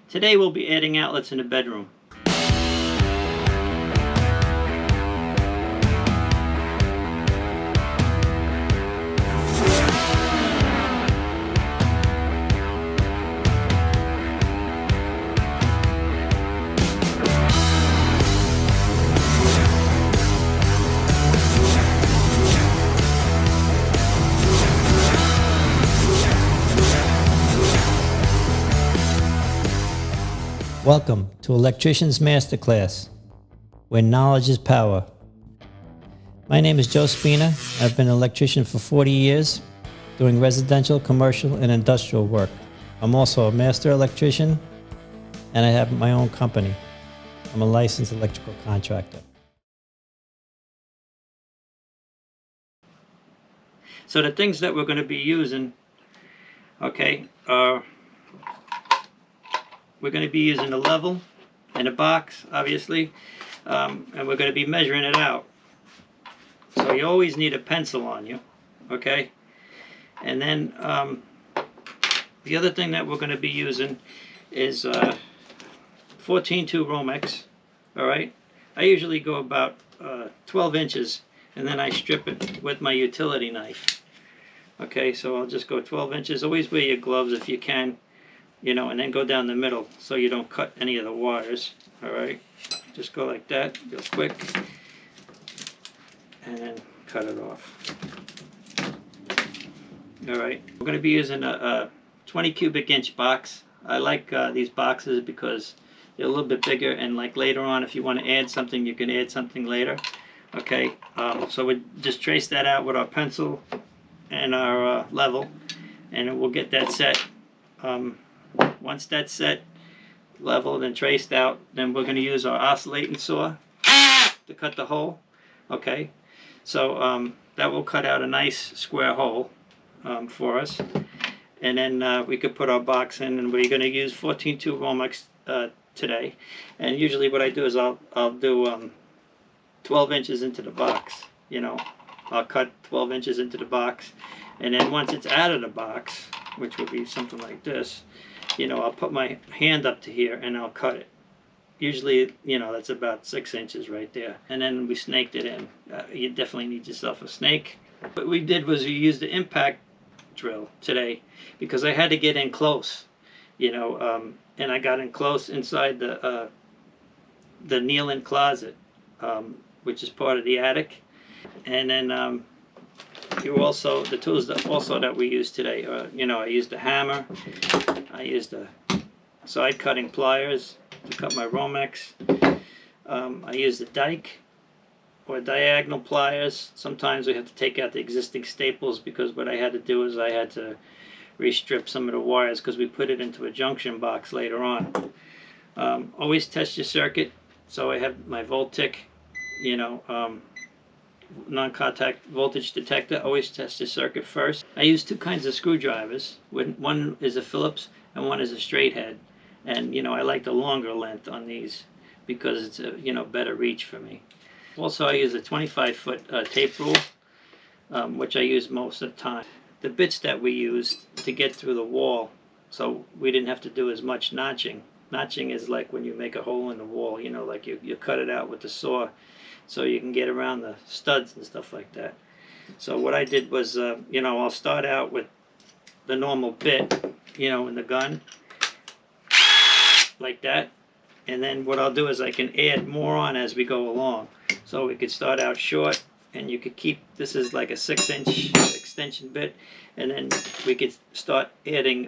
Today we'll be adding outlets in the bedroom. Welcome to Electrician's Masterclass, where knowledge is power. My name is Joe Spina. I've been an electrician for 40 years, doing residential, commercial, and industrial work. I'm also a master electrician, and I have my own company. I'm a licensed electrical contractor. So the things that we're going to be using, okay, are we're going to be using a level and a box, obviously, and we're going to be measuring it out. So you always need a pencil on you, okay? And then the other thing that we're going to be using is 14-2 Romex, all right? I usually go about 12 inches, and then I strip it with my utility knife. Okay, so I'll just go 12 inches. Always wear your gloves if you can. You know, and then go down the middle so you don't cut any of the wires. All right, just go like that, real quick, and then cut it off. All right, we're going to be using a 20 cubic inch box. I like these boxes because they're a little bit bigger, and like later on, if you want to add something, you can add something later. Okay, so we just trace that out with our pencil and our level, and we'll get that set. Once that's set, leveled and traced out, then we're going to use our oscillating saw to cut the hole. Okay, so that will cut out a nice square hole for us, and then we could put our box in, and we're going to use 14-2 Romex today. And usually what I do is I'll do 12 inches into the box. You know, I'll cut 12 inches into the box, and then once it's out of the box, which would be something like this, you know, I'll put my hand up to here and I'll cut it. Usually, you know, that's about 6 inches right there. And then we snaked it in. You definitely need yourself a snake. What we did was we used the impact drill today because I had to get in close, you know, and I got in close inside the kneel-in closet, which is part of the attic. And then you also, the tools that we use today, you know, I used a hammer, I used a side cutting pliers to cut my Romex, I used a dike or diagonal pliers. Sometimes we have to take out the existing staples because what I had to do is I had to restrip some of the wires because we put it into a junction box later on. Always test your circuit. So I have my Voltic, you know, non-contact voltage detector. Always test the circuit first. I use two kinds of screwdrivers. One is a Phillips and one is a straight head, and you know, I like the longer length on these because it's a, you know, better reach for me. Also, I use a 25-foot tape rule, which I use most of the time. The bits that we used to get through the wall, so we didn't have to do as much notching. Notching is like when you make a hole in the wall, you know, like you cut it out with the saw so you can get around the studs and stuff like that. So what I did was, you know, I'll start out with the normal bit, you know, in the gun, like that. And then what I'll do is I can add more on as we go along. So we could start out short, and you could keep, this is like a 6-inch extension bit, and then we could start adding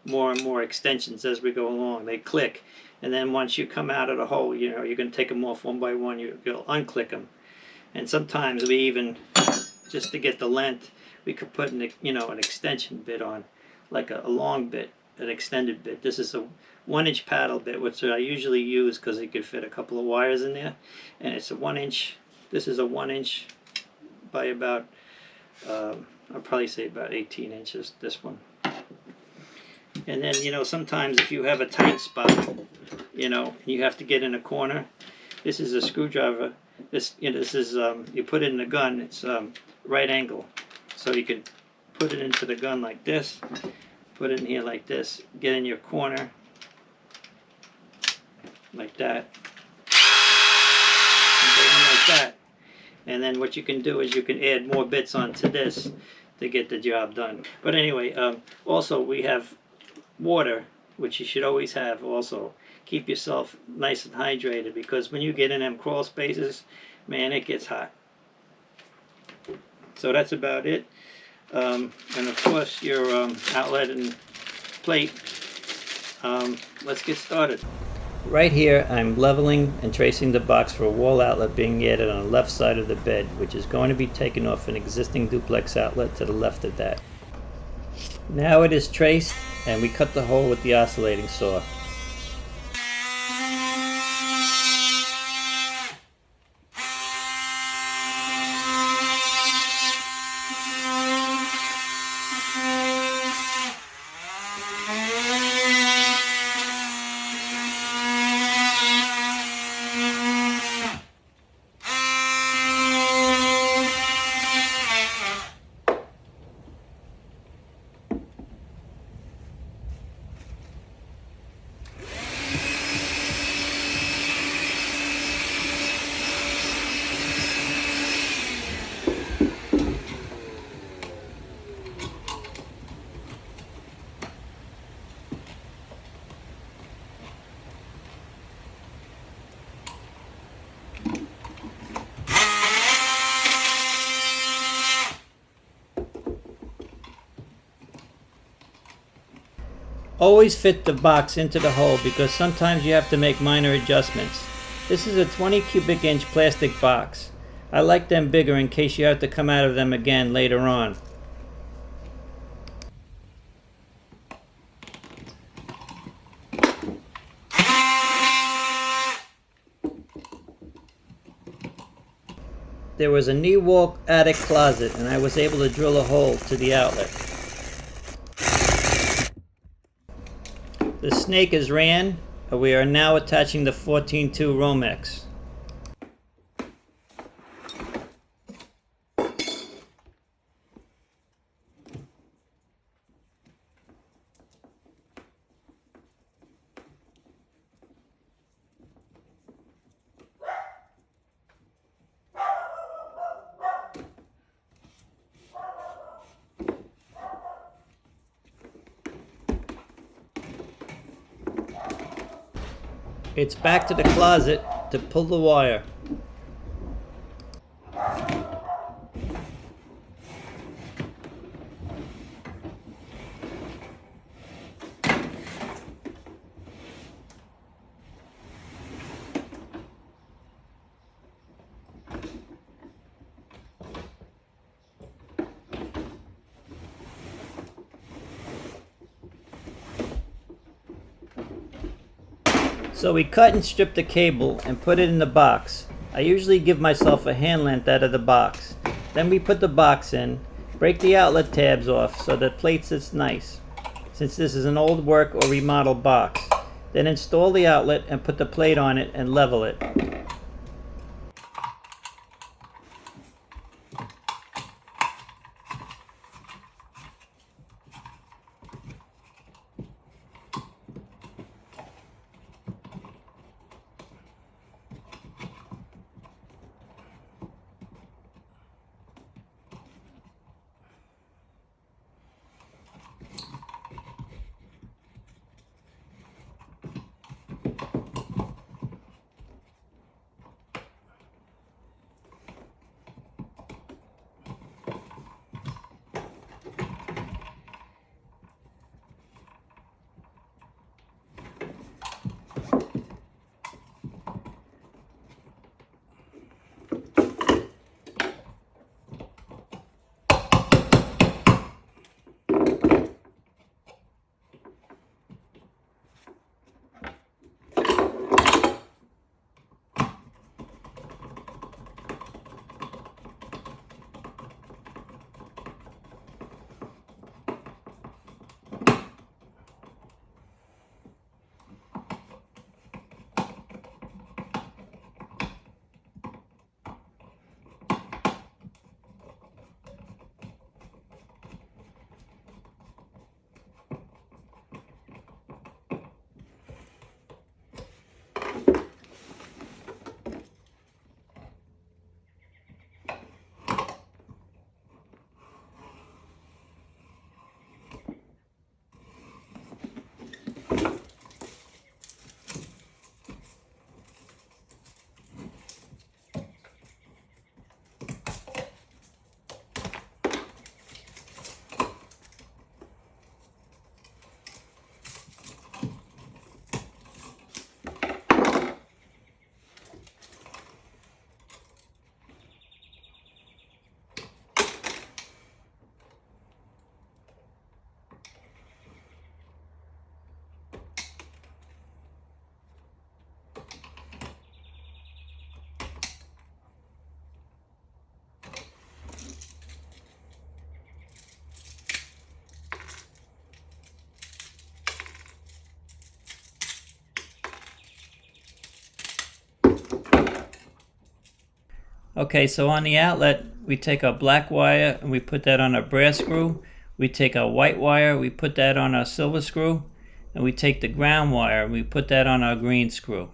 more and more extensions as we go along. They click. And then once you come out of the hole, you know, you're going to take them off one by one. You'll unclick them. And sometimes we even, just to get the length, we could put an, you know, an extension bit on, like a long bit, an extended bit. This is a 1-inch paddle bit, which I usually use because it could fit a couple of wires in there. And it's a 1-inch. This is a 1-inch by about, I'll probably say about 18 inches, this one. And then, you know, sometimes if you have a tight spot, you know, you have to get in a corner. This is a screwdriver. This, you know, this is you put it in the gun. It's right angle, so you can put it into the gun like this. Put it in here like this. Get in your corner, like that. And go in like that. And then what you can do is you can add more bits onto this to get the job done. But anyway, also we have water, which you should always have also. Keep yourself nice and hydrated, because when you get in them crawl spaces, man, it gets hot. So that's about it. And of course your outlet and plate. Let's get started. Right here I'm leveling and tracing the box for a wall outlet being added on the left side of the bed, which is going to be taken off an existing duplex outlet to the left of that. Now it is traced, and we cut the hole with the oscillating saw. Always fit the box into the hole, because sometimes you have to make minor adjustments. This is a 20 cubic inch plastic box. I like them bigger in case you have to come out of them again later on. There was a knee wall attic closet, and I was able to drill a hole to the outlet. The snake is ran, and we are now attaching the 14-2 Romex. It's back to the closet to pull the wire. So we cut and stripped the cable and put it in the box. I usually give myself a hand length out of the box. Then we put the box in, break the outlet tabs off so the plate sits nice, since this is an old work or remodel box. Then install the outlet and put the plate on it and level it. Okay, so on the outlet, we take our black wire and we put that on our brass screw. We take our white wire, we put that on our silver screw. And we take the ground wire and we put that on our green screw.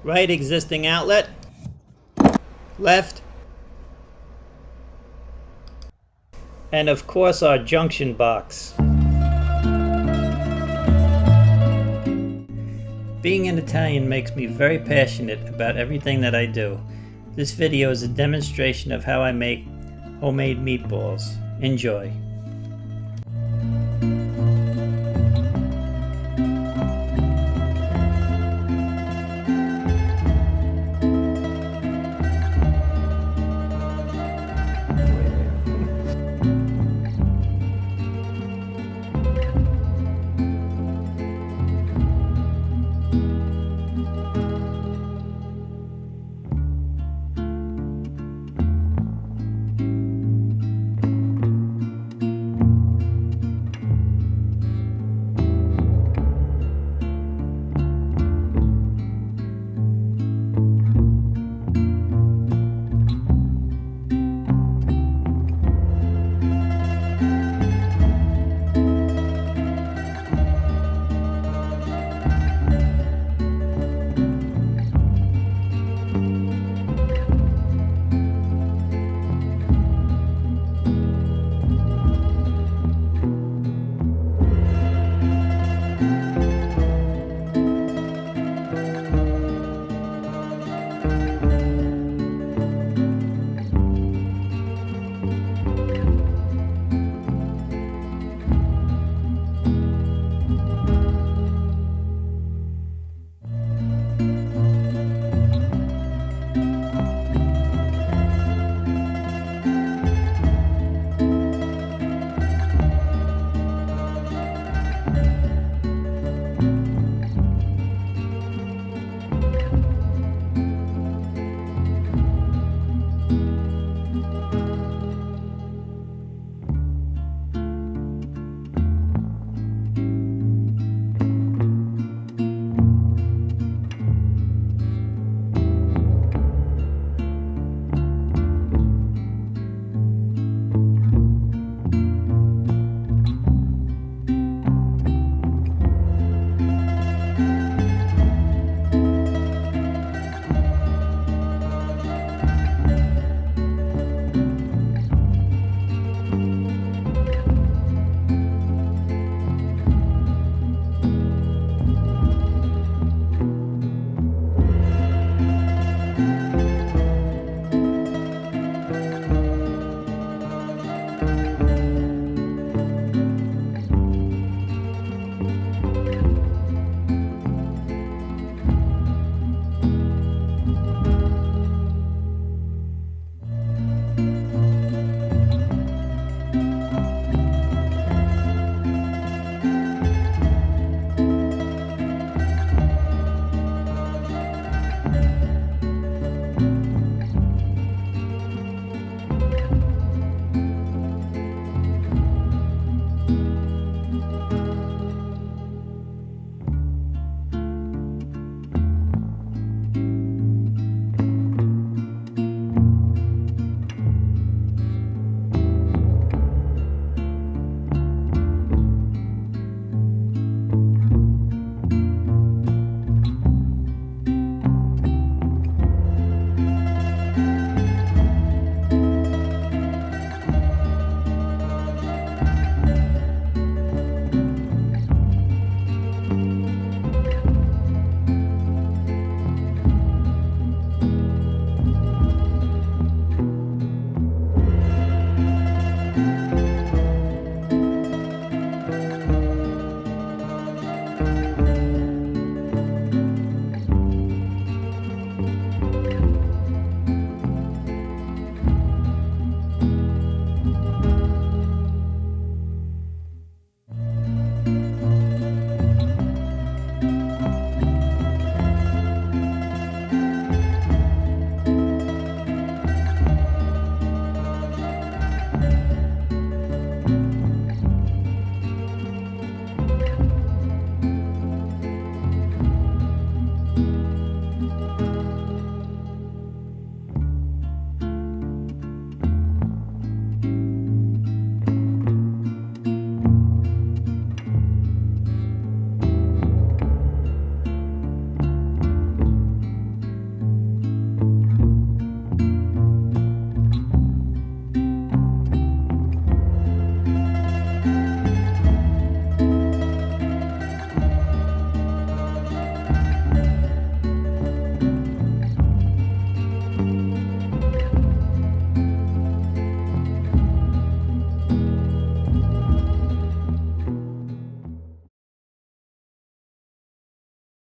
Right existing outlet, left, and of course our junction box. Being an Italian makes me very passionate about everything that I do. This video is a demonstration of how I make homemade meatballs. Enjoy.